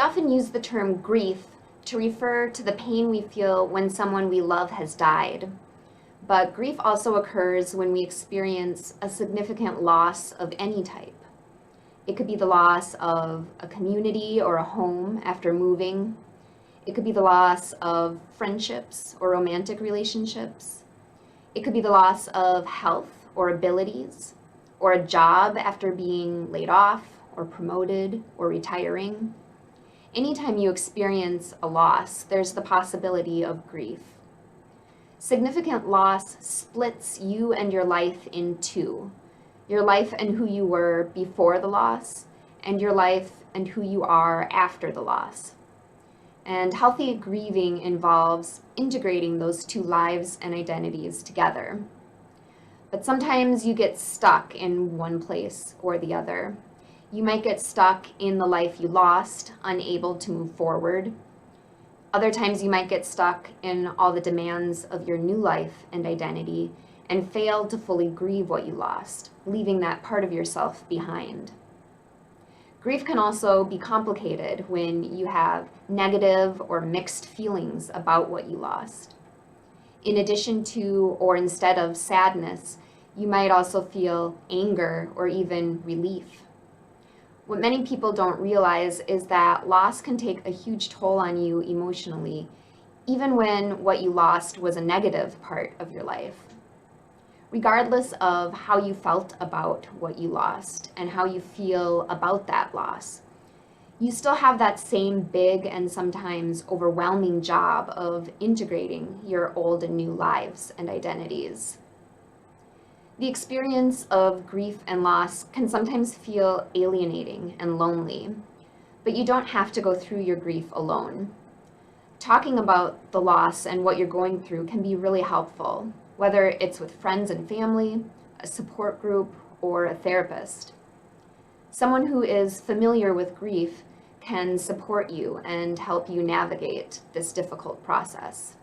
often use the term grief to refer to the pain we feel when someone we love has died. But grief also occurs when we experience a significant loss of any type. It could be the loss of a community or a home after moving. It could be the loss of friendships or romantic relationships. It could be the loss of health or abilities, or a job after being laid off or promoted or retiring. Anytime you experience a loss, there's the possibility of grief. Significant loss splits you and your life in two. Your life and who you were before the loss, and your life and who you are after the loss. And healthy grieving involves integrating those two lives and identities together. But sometimes you get stuck in one place or the other. You might get stuck in the life you lost, unable to move forward. Other times you might get stuck in all the demands of your new life and identity and fail to fully grieve what you lost, leaving that part of yourself behind. Grief can also be complicated when you have negative or mixed feelings about what you lost. In addition to or instead of sadness, you might also feel anger or even relief. What many people don't realize is that loss can take a huge toll on you emotionally, even when what you lost was a negative part of your life. Regardless of how you felt about what you lost and how you feel about that loss, you still have that same big and sometimes overwhelming job of integrating your old and new lives and identities. The experience of grief and loss can sometimes feel alienating and lonely, but you don't have to go through your grief alone. Talking about the loss and what you're going through can be really helpful, whether it's with friends and family, a support group, or a therapist. Someone who is familiar with grief can support you and help you navigate this difficult process.